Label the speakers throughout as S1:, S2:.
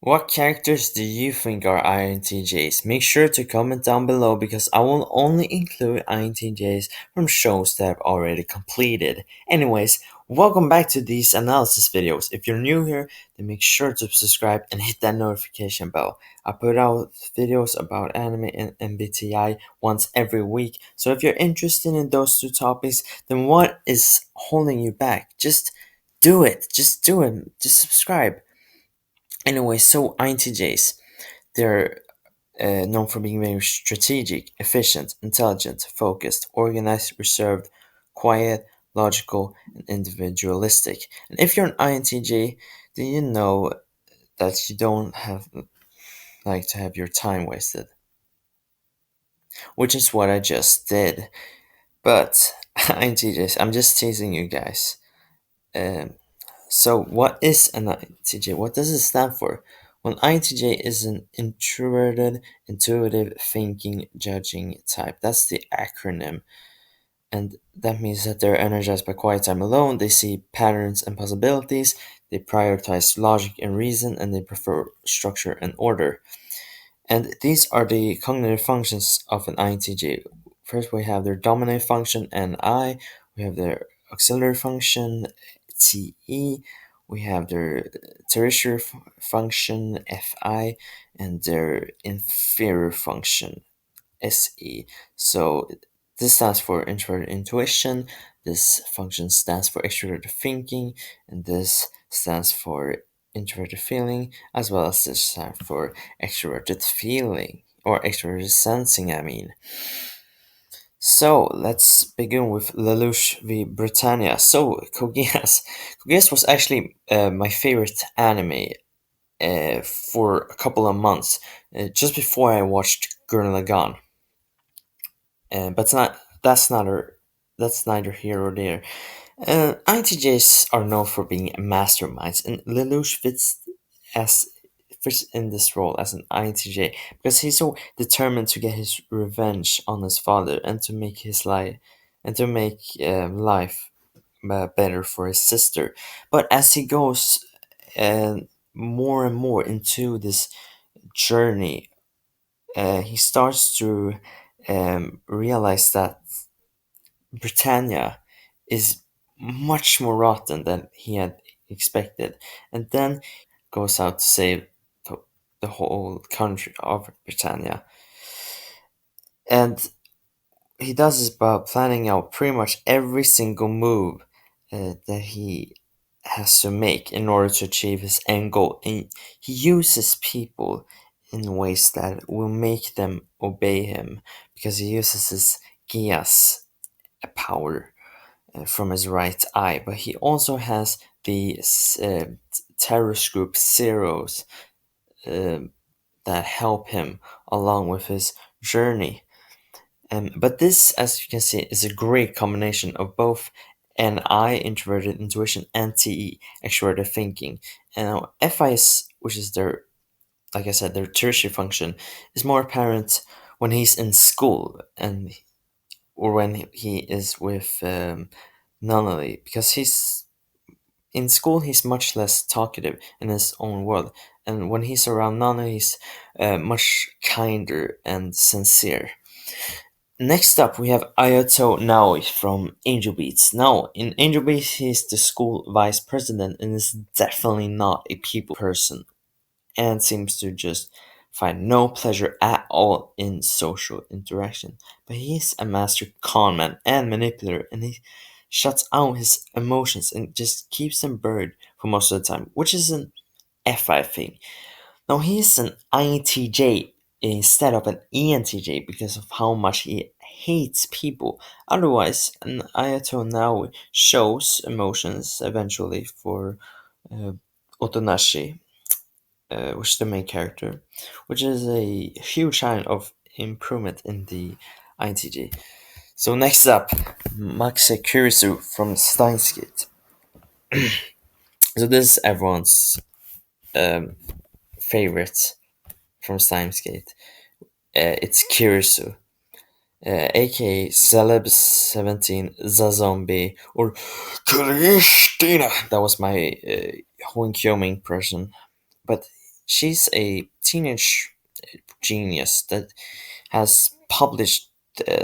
S1: What characters do you think are INTJs? Make sure to comment down below because I will only include INTJs from shows that I've already completed. Anyways, welcome back to these analysis videos. If you're new here, then make sure to subscribe and hit that notification bell. I put out videos about anime and MBTI once every week, so if you're interested in those two topics, then what is holding you back? Just do it. Just do it. Just subscribe. Anyway, so INTJs, they're known for being very strategic, efficient, intelligent, focused, organized, reserved, quiet, logical, and individualistic. And if you're an INTJ, then you know that you don't have like to have your time wasted, which is what I just did. But INTJs, I'm just teasing you guys. Um, So, what is an INTJ? What does it stand for? Well, INTJ is an introverted, intuitive, thinking, judging type. That's the acronym. And that means that they're energized by quiet time alone. They see patterns and possibilities. They prioritize logic and reason, and they prefer structure and order. And these are the cognitive functions of an INTJ. First, we have their dominant function, NI. We have their auxiliary function, TE. We have their tertiary function, FI, and their inferior function, SE. So this stands for introverted intuition, this function stands for extroverted thinking, and this stands for introverted feeling, as well as this stands for extroverted feeling, or extroverted sensing, I mean. So let's begin with Lelouch v Britannia. So Code Geass. Code Geass was actually my favorite anime for a couple of months, just before I watched Gurren Lagann. But that's neither here or there. INTJs are known for being masterminds, and Lelouch as fits in this role as an INTJ because he's so determined to get his revenge on his father and to make his life life better for his sister. But as he goes uh, more and more into this journey, he starts to realize that Britannia is much more rotten than he had expected, and then goes out to save the, the whole country of Britannia. And he does this by planning out pretty much every single move that he has to make in order to achieve his end goal. And he uses people in ways that will make them obey him because he uses his Geass power from his right eye, but he also has the terrorist group Zeros uh, that help him along with his journey. But this, as you can see, is a great combination of both NI, introverted intuition, and TE, extroverted thinking. And FIS, which is their, like I said, their tertiary function, is more apparent when he's in school and or when he is with Nunnally, because he's in school he's much less talkative in his own world, and when he's around Nana he's much kinder and sincere. Next up we have Ayato Naoi from Angel Beats. Now in Angel Beats he's the school vice president and is definitely not a people person and seems to just find no pleasure at all in social interaction. But he is a master conman and manipulator, and he shuts out his emotions and just keeps them buried for most of the time, which is an FI thing. Now he is an INTJ instead of an ENTJ because of how much he hates people. Otherwise, an Ayato now shows emotions eventually for uh, Otonashi, which is the main character, which is a huge sign of improvement in the INTJ. So next up, Makise Kurisu from Steins. So this is everyone's um, favorite from Steins. It's Kurisu, aka Celeb17 Zazombie or Christina. That was my Hoenkyoming impression, but she's a teenage genius that has published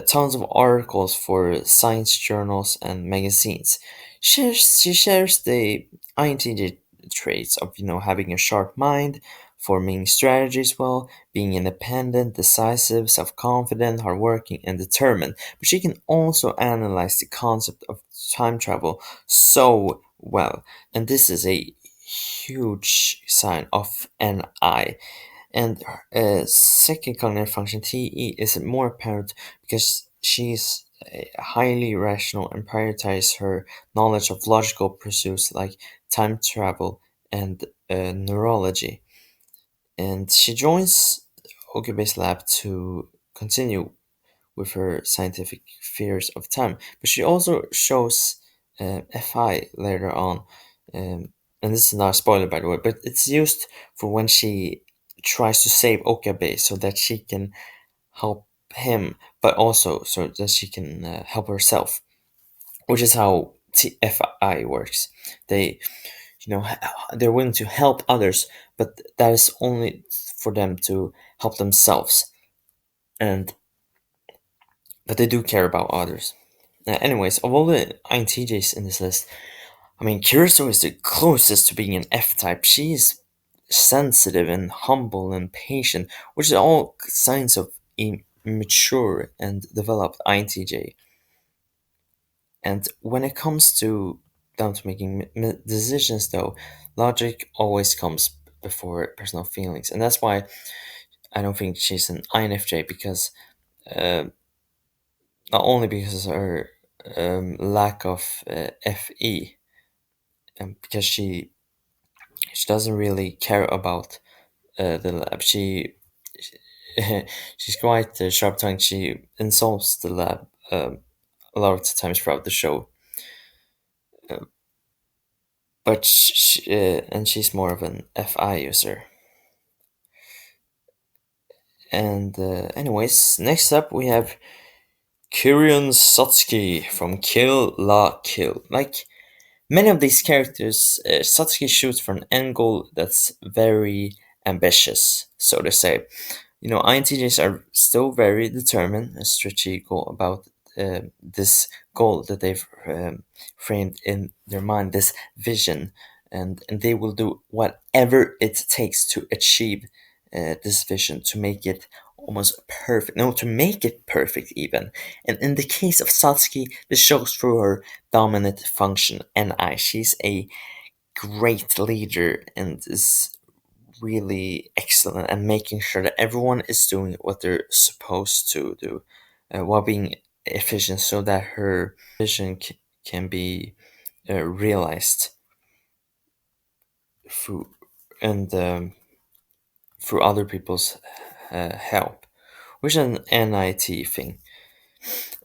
S1: tons of articles for science journals and magazines. She shares the INTJ traits of having a sharp mind, forming strategies well, being independent, decisive, self-confident, hardworking, and determined. But she can also analyze the concept of time travel so well, and this is a huge sign of an I. And second cognitive function, TE, is more apparent because she's highly rational and prioritizes her knowledge of logical pursuits like time travel and neurology. And she joins Okabe's lab to continue with her scientific fears of time. But she also shows FI later on, um, and this is not a spoiler by the way, but it's used for when she tries to save Okabe so that she can help him, but also so that she can help herself, which is how FI works. They, they're willing to help others, but that is only for them to help themselves, and but they do care about others. Anyways, of all the INTJs in this list, I mean, Kurisu is the closest to being an F type. She is sensitive and humble and patient, which is all signs of a mature and developed INTJ. And when it comes to down to making decisions, though, logic always comes before personal feelings, and that's why I don't think she's an INFJ because uh, not only because of her lack of FE, because she doesn't really care about the lab. She's quite sharp tongued. She insults the lab a lot of the times throughout the show. Uh, and she's more of an FI user. And anyways, next up we have Kiryuin Satsuki from Kill La Kill. Like many of these characters, Satsuki shoots for an end goal that's very ambitious, so to say. INTJs are still very determined and strategical about this goal that they've framed in their mind, this vision, and they will do whatever it takes to achieve this vision, to make it almost perfect. No, to make it perfect even. And in the case of Satsuki, this shows through her dominant function, NI. She's a great leader and is really excellent at making sure that everyone is doing what they're supposed to do while being efficient so that her vision can be realized through and through other people's help, which is an NIT thing.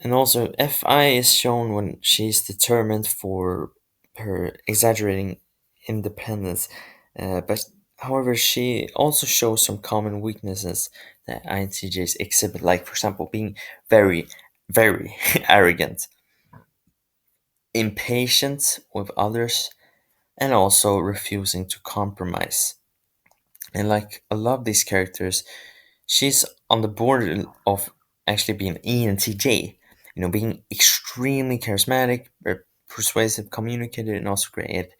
S1: And also, FI is shown when she's determined for her exaggerating independence, but however, she also shows some common weaknesses that INTJs exhibit, like, for example, being very, very arrogant, impatient with others, and also refusing to compromise. And like a lot of these characters, she's on the border of actually being ENTJ, being extremely charismatic, very persuasive communicator, and also great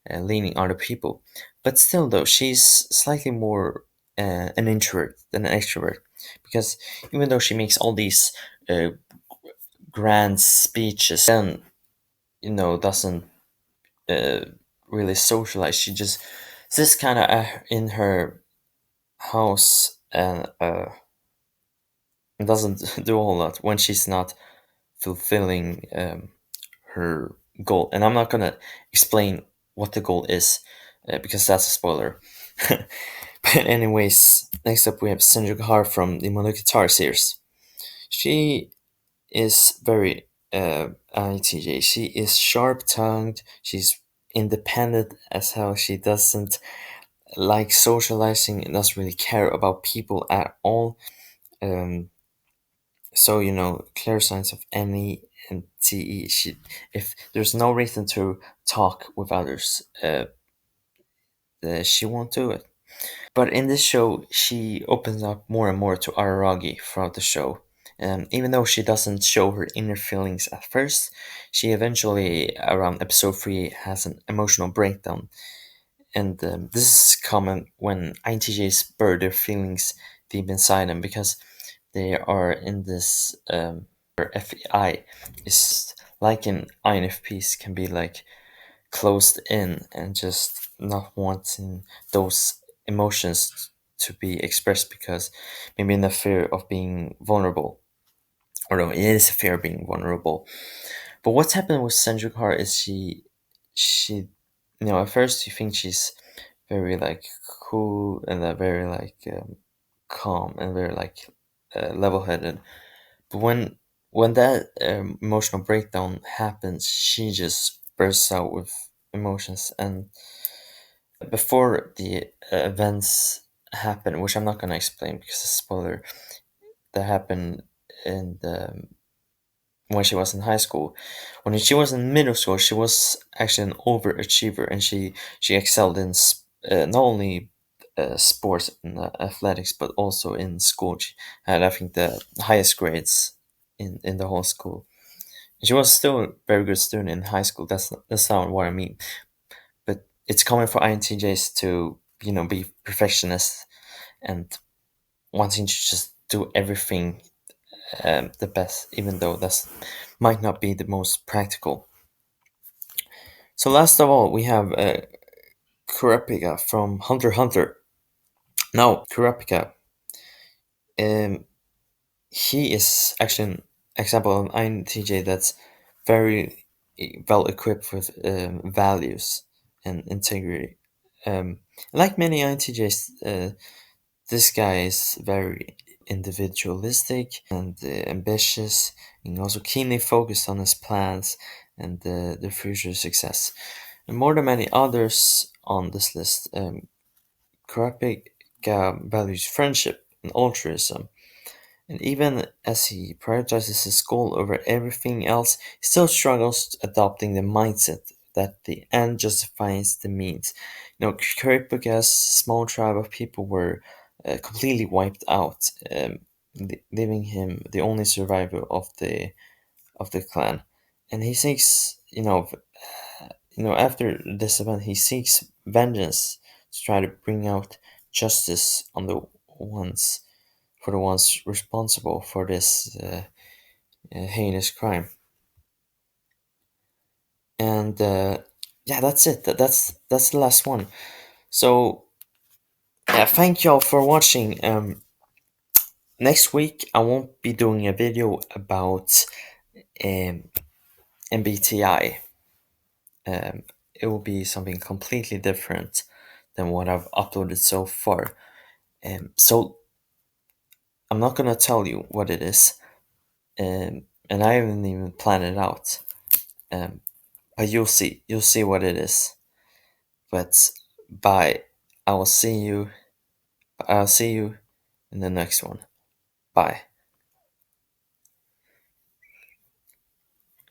S1: at leaning on other people. But still, though, she's slightly more an introvert than an extrovert, because even though she makes all these uh, grand speeches, then doesn't uh, really socialize. She just sits kind of in her house and doesn't do a whole lot when she's not fulfilling her goal. And I'm not gonna explain what the goal is because that's a spoiler. But anyways, next up we have Senjougahara from the Monogatari series. She is very ITJ. She is sharp tongued. She's independent as hell. She doesn't like socializing and doesn't really care about people at all. Um, So, clear signs of NE and TE. If there's no reason to talk with others, she won't do it. But in this show, she opens up more and more to Araragi throughout the show. And even though she doesn't show her inner feelings at first, she eventually, around episode 3, has an emotional breakdown. And this is common when INTJs bury their feelings deep inside them because they are in this FEI is like in INFPs can be like closed in and just not wanting those emotions to be expressed because maybe in the fear of being vulnerable. Or no, it is a fear of being vulnerable. But what's happened with Senjougahara is she at first you think she's very like cool and very like calm and very like level headed. But when that emotional breakdown happens, she just bursts out with emotions. And before the events happen, which I'm not gonna explain because it's a spoiler, that happened in the when she was in high school. When she was in middle school, she was actually an overachiever, and she excelled in not only sports and athletics, but also in school. She had, I think, the highest grades in the whole school. She was still a very good student in high school. That's not what I mean. But it's common for INTJs to be perfectionists and wanting to just do everything the best, even though that's might not be the most practical. So last of all, we have Kurapika from Hunter x Hunter. Now, Kurapika, um, he is actually an example of an INTJ that's very well equipped with values and integrity. Like many INTJs, this guy is very individualistic and ambitious, and also keenly focused on his plans and the future success. And more than many others on this list, Kurapika values friendship and altruism. And even as he prioritizes his goal over everything else, he still struggles adopting the mindset that the end justifies the means. Kurapika's small tribe of people were completely wiped out, leaving him the only survivor of the clan. And he seeks, after this event, he seeks vengeance to try to bring out justice on the ones for the ones responsible for this heinous crime. And yeah, that's it. That's the last one. So yeah, thank y'all for watching. Next week I won't be doing a video about um, MBTI. Um, it will be something completely different than what I've uploaded so far. So I'm not gonna tell you what it is, and I haven't even planned it out. Um, but you'll see. You'll see what it is. But bye. I will see you. I'll see you in the next one. Bye.